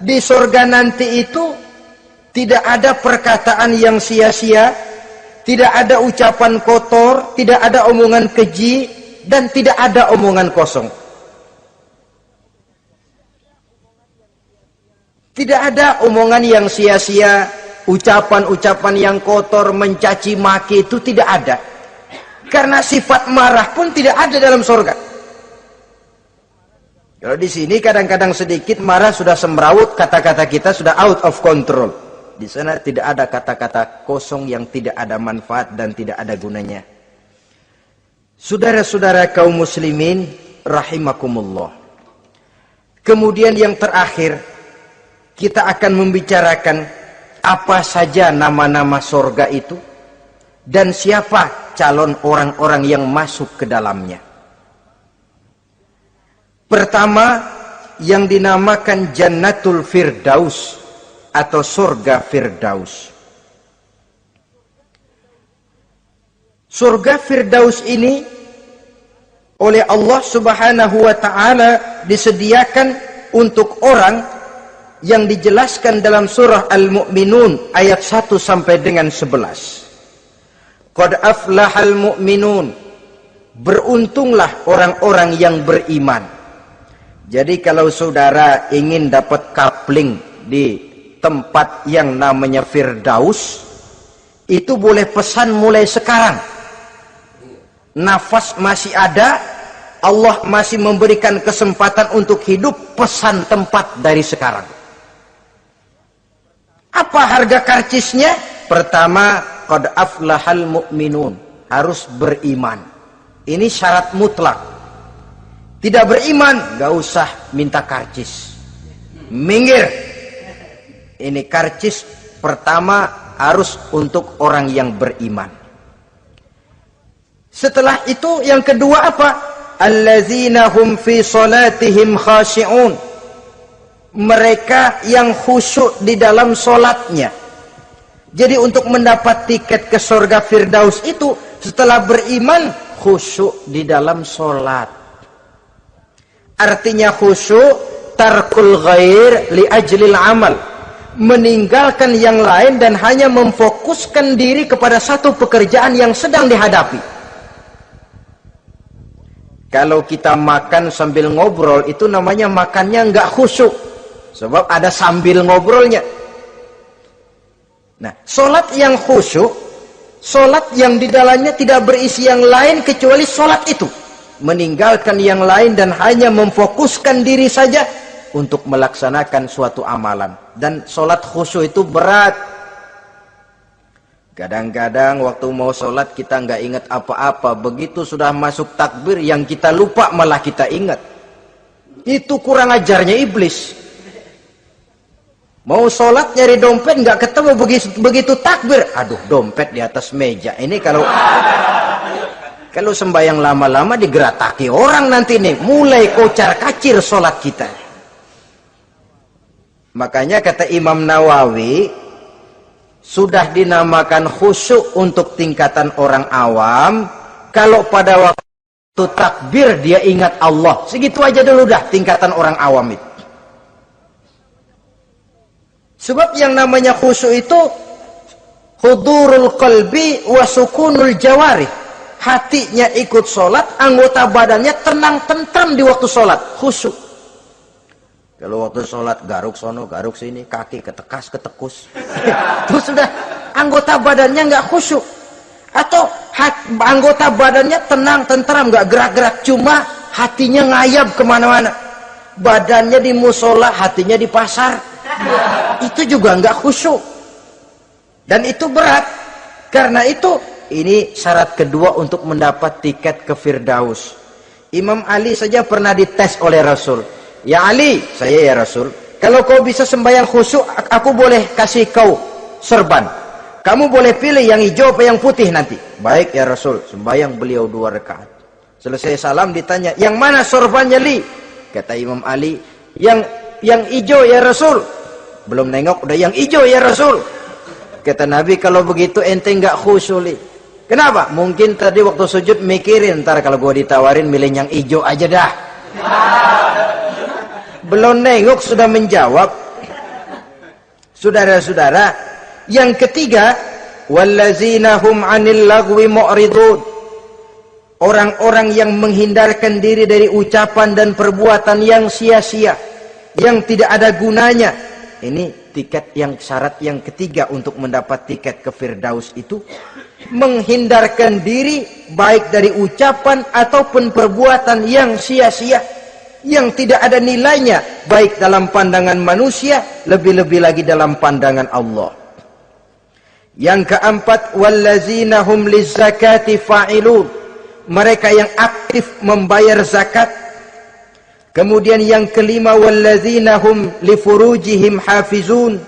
di surga nanti itu tidak ada perkataan yang sia-sia, tidak ada ucapan kotor, tidak ada omongan keji, dan tidak ada omongan kosong. Tidak ada omongan yang sia-sia, ucapan-ucapan yang kotor, mencaci maki, itu tidak ada. Karena sifat marah pun tidak ada dalam surga. Kalau di sini kadang-kadang sedikit marah sudah semrawut, kata-kata kita sudah out of control. Di sana tidak ada kata-kata kosong yang tidak ada manfaat dan tidak ada gunanya. Saudara-saudara kaum muslimin rahimakumullah. Kemudian yang terakhir, kita akan membicarakan apa saja nama-nama surga itu dan siapa calon orang-orang yang masuk ke dalamnya. Pertama, yang dinamakan Jannatul Firdaus atau surga Firdaus. Surga Firdaus ini oleh Allah Subhanahu wa taala disediakan untuk orang yang dijelaskan dalam surah Al-Mu'minun ayat 1 sampai dengan 11. Qad aflahal mu'minun, beruntunglah orang-orang yang beriman. Jadi kalau saudara ingin dapat kapling di tempat yang namanya Firdaus, itu boleh pesan mulai sekarang. Nafas masih ada, Allah masih memberikan kesempatan untuk hidup, pesan tempat dari sekarang. Apa harga karcisnya? Pertama, qad aflahal mu'minun, harus beriman. Ini syarat mutlak. Tidak beriman, gak usah minta karcis. Minggir. Ini karcis pertama harus untuk orang yang beriman. Setelah itu yang kedua apa? Allazina hum fi salatihim khashi'un. Mereka yang khusyuk di dalam solatnya. Jadi untuk mendapat tiket ke surga Firdaus itu, setelah beriman, khusyuk di dalam solat. Artinya khusyuk tarkul ghair li ajlil amal, meninggalkan yang lain dan hanya memfokuskan diri kepada satu pekerjaan yang sedang dihadapi. Kalau kita makan sambil ngobrol, itu namanya makannya nggak khusyuk, sebab ada sambil ngobrolnya. Nah, sholat yang khusyuk, sholat yang di dalamnya tidak berisi yang lain kecuali sholat itu, meninggalkan yang lain dan hanya memfokuskan diri saja untuk melaksanakan suatu amalan. Dan sholat khusyuk itu berat. Kadang-kadang waktu mau sholat kita nggak ingat apa-apa, begitu sudah masuk takbir yang kita lupa malah kita ingat. Itu kurang ajarnya iblis. Mau sholat nyari dompet nggak ketemu, begitu takbir, aduh dompet di atas meja. Ini kalau sembahyang lama-lama digerataki orang nanti nih, mulai kocar kacir sholat kita. Makanya kata Imam Nawawi, sudah dinamakan khusyuk untuk tingkatan orang awam kalau pada waktu takbir dia ingat Allah. Segitu aja dulu dah tingkatan orang awam itu. Sebab yang namanya khusyuk itu hudurul qalbi wa sukunul jawarih. Hatinya ikut sholat, anggota badannya tenang tentram di waktu sholat, khusyuk. Kalau waktu sholat garuk sono, garuk sini, kaki ketekas, ketekus. Terus sudah anggota badannya nggak khusyuk. Atau anggota badannya tenang, tentram, nggak gerak-gerak. Cuma hatinya ngayab kemana-mana. Badannya di musola, hatinya di pasar. Itu juga nggak khusyuk. Dan itu berat. Karena itu, ini syarat kedua untuk mendapat tiket ke Firdaus. Imam Ali saja pernah dites oleh Rasul. Ya Ali, saya ya Rasul, kalau kau bisa sembahyang khusyuk, aku boleh kasih kau serban. Kamu boleh pilih yang hijau apa yang putih nanti. Baik ya Rasul, sembahyang beliau 2 rakaat. Selesai salam ditanya, yang mana sorbannya Li? Kata Imam Ali, yang hijau ya Rasul. Belum nengok, udah yang hijau ya Rasul. Kata Nabi, kalau begitu ente nggak khusyuk Li. Kenapa? Mungkin tadi waktu sujud mikirin, ntar kalau gua ditawarin milih yang hijau aja dah. Belum nengok sudah menjawab. Saudara-saudara, yang ketiga, wallazina hum 'anil lagwi mu'ridun. Orang-orang yang menghindarkan diri dari ucapan dan perbuatan yang sia-sia, yang tidak ada gunanya. Ini tiket yang syarat yang ketiga untuk mendapat tiket ke Firdaus itu, menghindarkan diri baik dari ucapan ataupun perbuatan yang sia-sia, yang tidak ada nilainya baik dalam pandangan manusia, lebih-lebih lagi dalam pandangan Allah. Yang keempat, wallazina hum lizzakati fa'ilun. Mereka yang aktif membayar zakat. Kemudian yang kelima, wallazina hum lifurujihim hafizun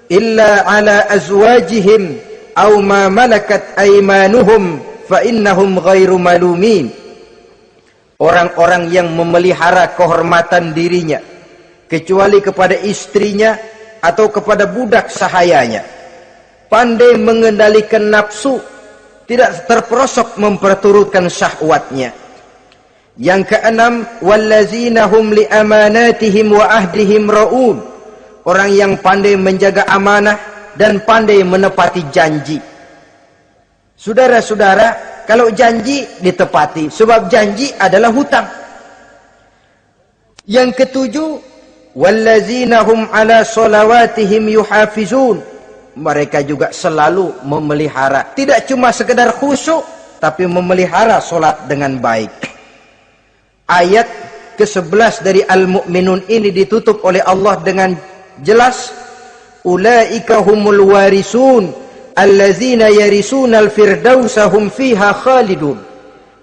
illa ala azwajihim aw ma malakat aymanuhum fa innahum ghairu malumin. Orang-orang yang memelihara kehormatan dirinya kecuali kepada istrinya atau kepada budak sahayanya, pandai mengendalikan nafsu, tidak terperosok memperturutkan syahwatnya. Yang keenam, wallazina hum li amanatihim wa ahdihim raun. Orang yang pandai menjaga amanah dan pandai menepati janji. Saudara-saudara, kalau janji ditepati, sebab janji adalah hutang. Yang ketujuh, wallazina hum ala sholawatihim yuhafizun. Mereka juga selalu memelihara, tidak cuma sekedar khusyuk, tapi memelihara solat dengan baik. Ayat ke-11 dari Al-Mu'minun ini ditutup oleh Allah dengan jelas, ulaika humul warisun allazina yarisunal firdausa hum fiha khalidun.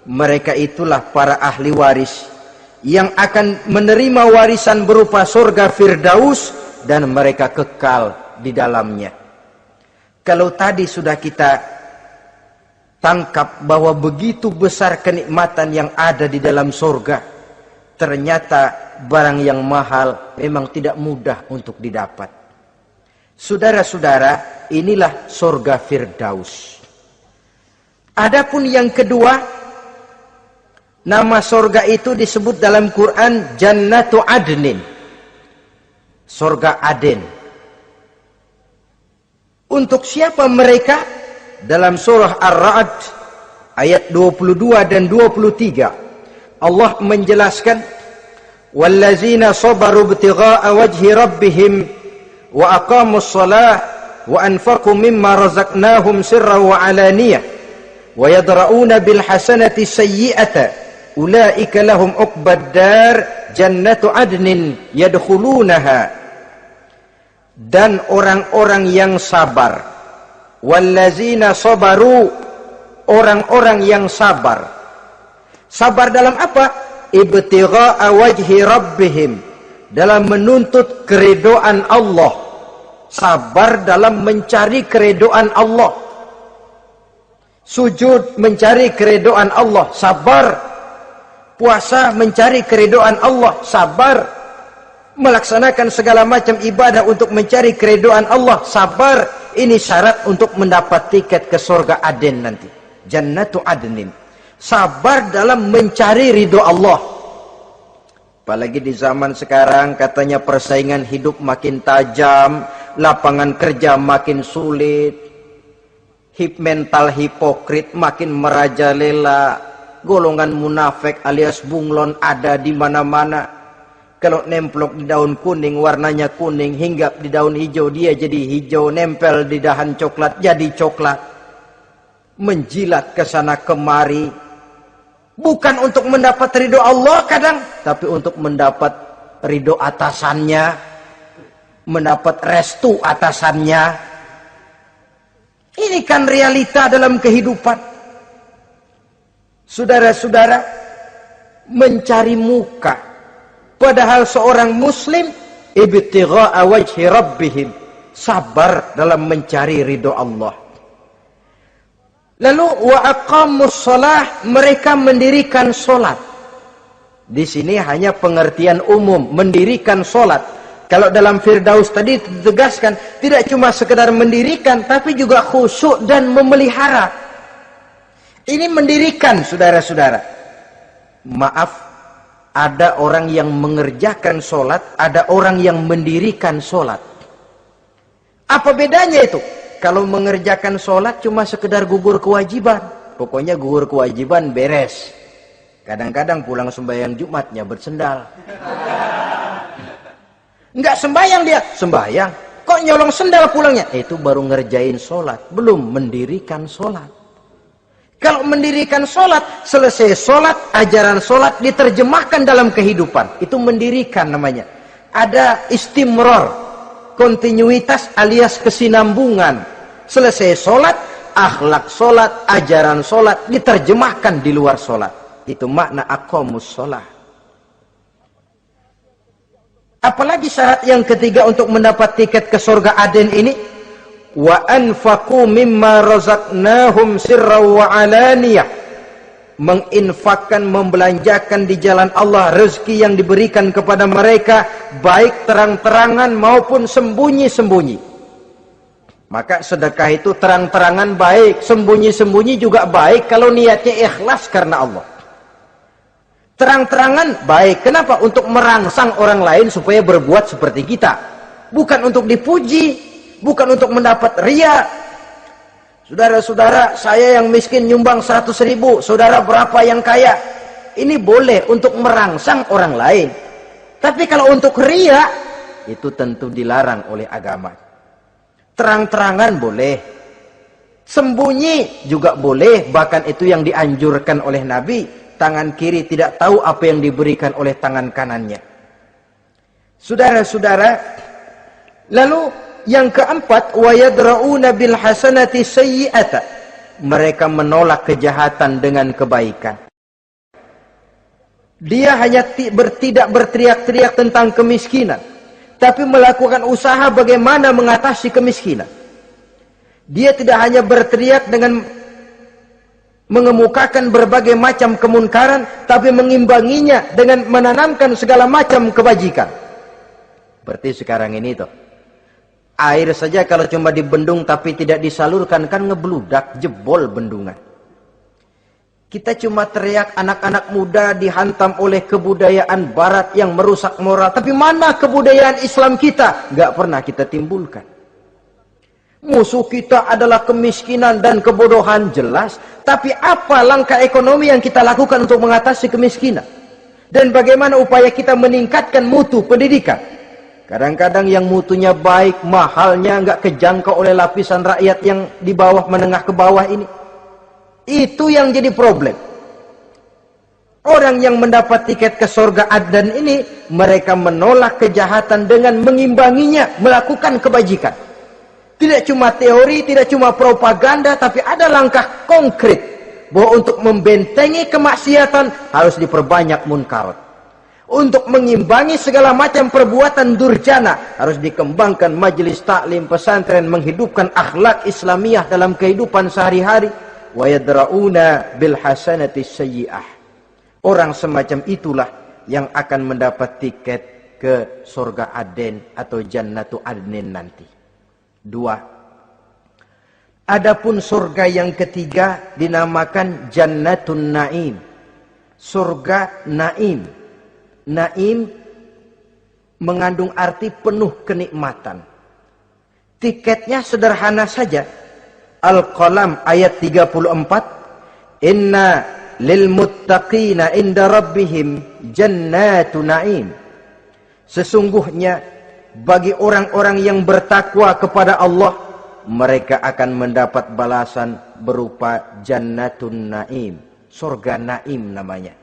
Mereka itulah para ahli waris yang akan menerima warisan berupa surga Firdaus dan mereka kekal di dalamnya. Kalau tadi sudah kita tangkap bahwa begitu besar kenikmatan yang ada di dalam surga, ternyata barang yang mahal memang tidak mudah untuk didapat. Saudara-saudara, inilah surga Firdaus. Adapun yang kedua, nama surga itu disebut dalam Quran Jannatu Adnin, surga Aden. Untuk siapa mereka? Dalam surah Ar-Ra'd ayat 22 dan 23 Allah menjelaskan, wallazina sabaru ibtigha'a wajhi rabbihim wa aqamus shalah wa anfaqu mimma razaqnahum sirran wa alaniyah wa yadra'una bil hasanati sayyi'ata ulaika lahum uqbad dar jannatu adnin yadkhulunaha. Dan orang-orang yang sabar, wallazina sabaru, orang-orang yang sabar. Sabar dalam apa? Ibtigha'a wajhi rabbihim, dalam menuntut keridhaan Allah. Sabar dalam mencari keridhaan Allah. Sujud mencari keridhaan Allah, sabar. Puasa mencari keridhaan Allah, sabar. Melaksanakan segala macam ibadah untuk mencari keridhaan Allah, sabar. Ini syarat untuk mendapat tiket ke surga Aden nanti, Jannatu Adnin. Sabar dalam mencari ridho Allah. Apalagi di zaman sekarang katanya persaingan hidup makin tajam, lapangan kerja makin sulit, mental hipokrit makin merajalela, golongan munafik alias bunglon ada di mana-mana. Kalau nemplok di daun kuning warnanya kuning, hinggap di daun hijau dia jadi hijau, nempel di dahan coklat jadi coklat. Menjilat ke sana kemari, bukan untuk mendapat ridho Allah kadang, tapi untuk mendapat ridho atasannya, mendapat restu atasannya. Ini kan realita dalam kehidupan. Saudara-saudara, mencari muka. Padahal seorang muslim ibtigha'a wajhi rabbihim, sabar dalam mencari ridho Allah. Lalu wa aqamus shalah, mereka mendirikan salat. Di sini hanya pengertian umum, mendirikan salat. Kalau dalam Firdaus tadi ditegaskan tidak cuma sekedar mendirikan tapi juga khusyuk dan memelihara. Ini mendirikan, saudara-saudara. Maaf, ada orang yang mengerjakan sholat, ada orang yang mendirikan sholat. Apa bedanya itu? Kalau mengerjakan sholat cuma sekedar gugur kewajiban. Pokoknya gugur kewajiban beres. Kadang-kadang pulang sembahyang Jumatnya bersendal. Enggak sembahyang dia, sembahyang. Kok nyolong sendal pulangnya? Itu baru ngerjain sholat, belum mendirikan sholat. Kalau mendirikan sholat, selesai sholat, ajaran sholat diterjemahkan dalam kehidupan. Itu mendirikan namanya. Ada istimror, kontinuitas alias kesinambungan. Selesai sholat, akhlak sholat, ajaran sholat diterjemahkan di luar sholat. Itu makna aqamus sholat. Apalagi syarat yang ketiga untuk mendapat tiket ke surga Aden ini? Wa anfaqu mimma razaqnahum sirran wa alaniyah, menginfakkan, membelanjakan di jalan Allah rezeki yang diberikan kepada mereka, baik terang-terangan maupun sembunyi-sembunyi. Maka sedekah itu terang-terangan baik, sembunyi-sembunyi juga baik kalau niatnya ikhlas karena Allah. Terang-terangan baik, kenapa? Untuk merangsang orang lain supaya berbuat seperti kita, bukan untuk dipuji, bukan untuk mendapat ria. Saudara-saudara, saya yang miskin nyumbang 100.000, saudara berapa yang kaya? Ini boleh untuk merangsang orang lain. Tapi kalau untuk ria, itu tentu dilarang oleh agama. Terang-terangan boleh, sembunyi juga boleh, bahkan itu yang dianjurkan oleh Nabi. Tangan kiri tidak tahu apa yang diberikan oleh tangan kanannya. Saudara-saudara, lalu yang keempat, wa yadra'una bil hasanati sayyi'ata, mereka menolak kejahatan dengan kebaikan. Dia hanya tidak berteriak-teriak tentang kemiskinan, tapi melakukan usaha bagaimana mengatasi kemiskinan. Dia tidak hanya berteriak dengan mengemukakan berbagai macam kemunkaran, tapi mengimbanginya dengan menanamkan segala macam kebajikan. Seperti sekarang ini tuh. Air saja kalau cuma dibendung tapi tidak disalurkan kan ngebludak, jebol bendungan. Kita cuma teriak anak-anak muda dihantam oleh kebudayaan barat yang merusak moral. Tapi mana kebudayaan Islam kita? Gak pernah kita timbulkan. Musuh kita adalah kemiskinan dan kebodohan, jelas. Tapi apa langkah ekonomi yang kita lakukan untuk mengatasi kemiskinan? Dan bagaimana upaya kita meningkatkan mutu pendidikan? Kadang-kadang yang mutunya baik, mahalnya nggak kejangkau oleh lapisan rakyat yang di bawah, menengah ke bawah ini. Itu yang jadi problem. Orang yang mendapat tiket ke surga Adnan ini, mereka menolak kejahatan dengan mengimbanginya, melakukan kebajikan. Tidak cuma teori, tidak cuma propaganda, tapi ada langkah konkret bahwa untuk membentengi kemaksiatan harus diperbanyak munkarat. Untuk mengimbangi segala macam perbuatan durjana harus dikembangkan majelis taklim pesantren, menghidupkan akhlak Islamiyah dalam kehidupan sehari-hari. Wa yadra'una bil hasanati sayyi'ah. Orang semacam itulah yang akan mendapat tiket ke surga Aden atau Jannatu Adnin nanti. 2. Adapun surga yang ketiga dinamakan Jannatun Naim. Surga Naim. Naim mengandung arti penuh kenikmatan. Tiketnya sederhana saja. Al-Qalam ayat 34. Inna lil muttaqina inda rabbihim jannatu na'im. Sesungguhnya bagi orang-orang yang bertakwa kepada Allah, mereka akan mendapat balasan berupa jannatun na'im. Surga Naim namanya.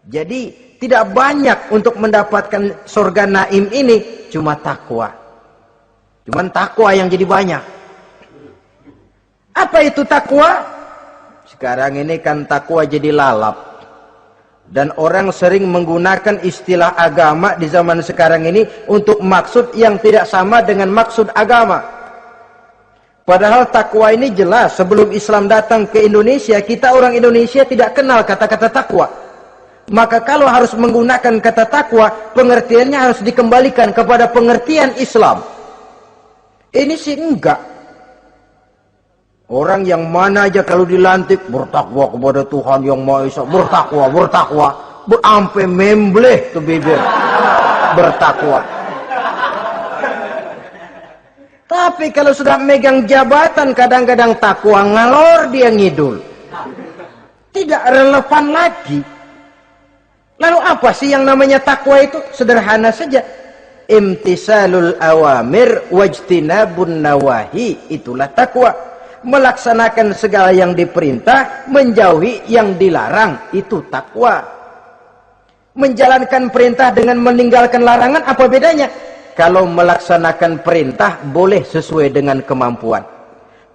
Jadi tidak banyak untuk mendapatkan surga Naim ini, cuma takwa. Cuman takwa yang jadi banyak. Apa itu takwa? Sekarang ini kan takwa jadi lalap. Dan orang sering menggunakan istilah agama di zaman sekarang ini untuk maksud yang tidak sama dengan maksud agama. Padahal takwa ini jelas, sebelum Islam datang ke Indonesia, kita orang Indonesia tidak kenal kata-kata takwa. Maka kalau harus menggunakan kata takwa, pengertiannya harus dikembalikan kepada pengertian Islam. Ini sih enggak. Orang yang mana aja kalau dilantik bertakwa kepada Tuhan yang Maha Esa, bertakwa, sampai membleh tuh bibir, bertakwa. Tapi kalau sudah megang jabatan, kadang-kadang takwa ngalor dia ngidul, tidak relevan lagi. Lalu apa sih yang namanya takwa itu? Sederhana saja, imtisalul awamir wajtinabun nawahi, itulah takwa. Melaksanakan segala yang diperintah, menjauhi yang dilarang, itu takwa. Menjalankan perintah dengan meninggalkan larangan, apa bedanya? Kalau melaksanakan perintah boleh sesuai dengan kemampuan,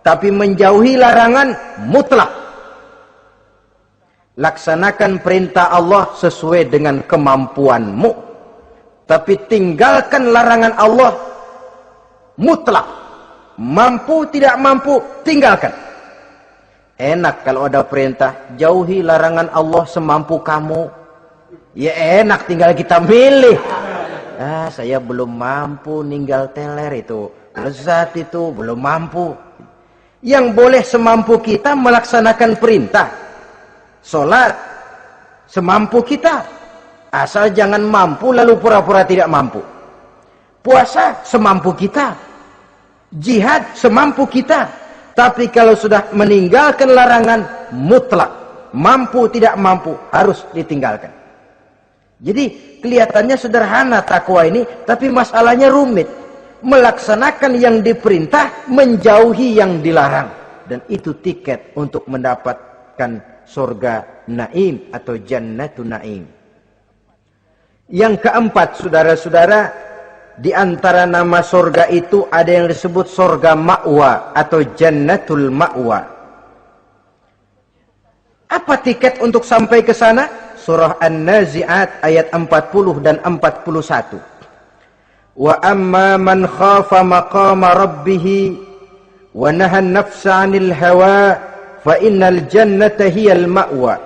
tapi menjauhi larangan mutlak. Laksanakan perintah Allah sesuai dengan kemampuanmu, tapi tinggalkan larangan Allah mutlak. Mampu tidak mampu, tinggalkan. Enak kalau ada perintah, jauhi larangan Allah semampu kamu. Ya enak, tinggal kita milih. Saya belum mampu ninggal teler itu, lezat itu, belum mampu. Yang boleh semampu kita melaksanakan perintah. Sholat semampu kita, asal jangan mampu lalu pura-pura tidak mampu. Puasa semampu kita. Jihad semampu kita. Tapi kalau sudah meninggalkan larangan, mutlak. Mampu tidak mampu, harus ditinggalkan. Jadi kelihatannya sederhana takwa ini, tapi masalahnya rumit. Melaksanakan yang diperintah, menjauhi yang dilarang. Dan itu tiket untuk mendapatkan surga Naim atau Jannatun Naim. Yang keempat, saudara-saudara, di antara nama surga itu ada yang disebut surga ma'wa atau Jannatul Ma'wa. Apa tiket untuk sampai ke sana? Surah An-Nazi'at ayat 40 dan 41. Wa amma man khafa maqama rabbih wa nahan nafsa 'anil hawa fa innal jannata hiyal ma'wa.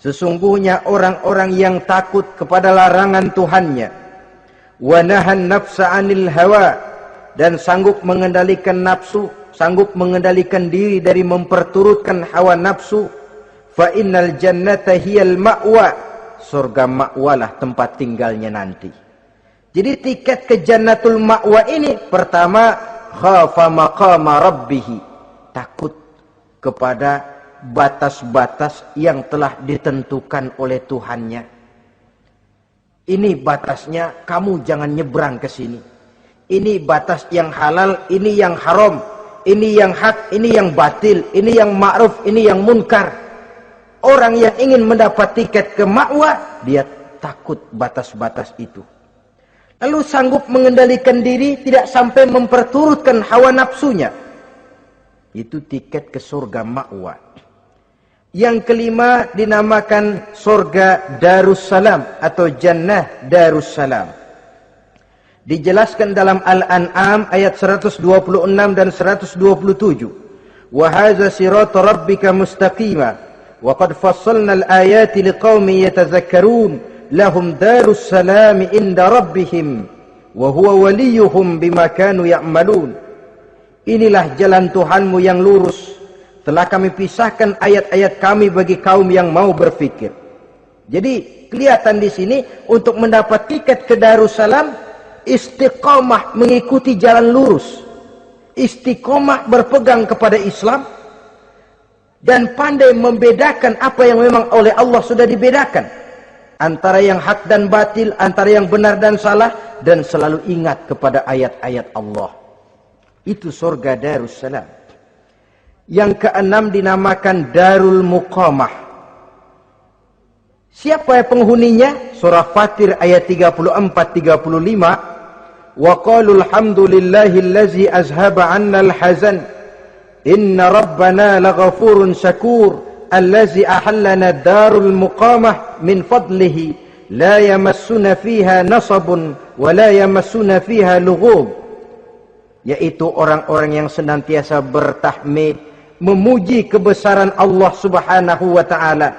Sesungguhnya orang-orang yang takut kepada larangan Tuhannya, wa nahan nafsa 'anil hawa, dan sanggup mengendalikan nafsu, sanggup mengendalikan diri dari memperturutkan hawa nafsu, fa innal jannata hiyal ma'wa, surga ma'walah tempat tinggalnya nanti. Jadi tiket ke Jannatul Ma'wa ini, pertama khafa maqama rabbih, takut kepada batas-batas yang telah ditentukan oleh Tuhannya. Ini batasnya, kamu jangan nyebrang ke sini. Ini batas yang halal, ini yang haram, ini yang hak, ini yang batil, ini yang ma'ruf, ini yang munkar. Orang yang ingin mendapat tiket ke ma'wa, dia takut batas-batas itu. Lalu sanggup mengendalikan diri, tidak sampai memperturutkan hawa nafsunya. Itu tiket ke surga ma'wa. Yang kelima dinamakan surga Darussalam atau Jannah Darussalam. Dijelaskan dalam Al-An'am ayat 126 dan 127. Wa hadza sirata rabbika mustaqima wa qad fassalna al-ayati liqaumin yatadhakkarun lahum darussalam inda rabbihim wa huwa waliyuhum bima kanu ya'malun. Inilah jalan Tuhanmu yang lurus. Telah kami pisahkan ayat-ayat kami bagi kaum yang mau berfikir. Jadi kelihatan di sini untuk mendapat tiket ke Darussalam, istiqomah mengikuti jalan lurus, istiqomah berpegang kepada Islam, dan pandai membedakan apa yang memang oleh Allah sudah dibedakan, antara yang hak dan batil, antara yang benar dan salah, dan selalu ingat kepada ayat-ayat Allah. Itu surga Darussalam. Yang keenam dinamakan Darul Muqamah. Siapa penghuninya? Surah Fatir ayat 34-35. Wa qalu alhamdulillahillazi azhaba 'anna al-hazan inna rabbana laghafurun syakur allazi ahallana darul muqamah min fadlihi la yamassuna fiha nasabun wa la yamassuna fiha lughub. Yaitu orang-orang yang senantiasa bertahmid, memuji kebesaran Allah Subhanahu wa ta'ala.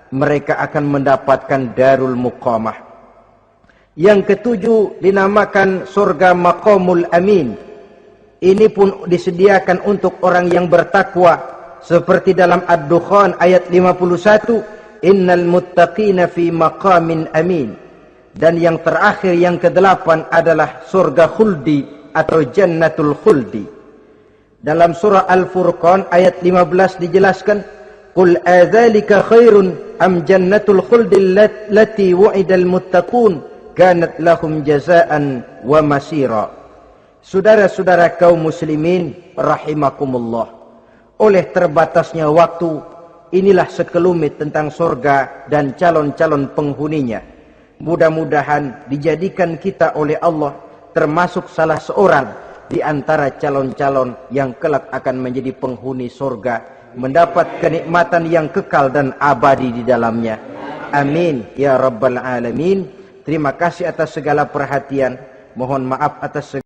Mereka akan mendapatkan Darul Muqamah. Yang ketujuh dinamakan surga Maqamul Amin. Ini pun disediakan untuk orang yang bertakwa, seperti dalam Ad-Dukhan ayat 51, innal muttaqina fi maqamin amin. Dan yang terakhir, yang kedelapan adalah surga khuldi atau jannatul khuldi. Dalam surah Al-Furqan ayat 15 dijelaskan, qul adzalika khairun am jannatul khuldi allati wu'idal muttaqun kanat lahum jazaan wa masira. Saudara-saudara kaum muslimin rahimakumullah, oleh terbatasnya waktu, inilah sekelumit tentang surga dan calon-calon penghuninya. Mudah-mudahan dijadikan kita oleh Allah termasuk salah seorang di antara calon-calon yang kelak akan menjadi penghuni surga, mendapat kenikmatan yang kekal dan abadi di dalamnya. Amin ya rabbal alamin. Terima kasih atas segala perhatian. Mohon maaf atas segala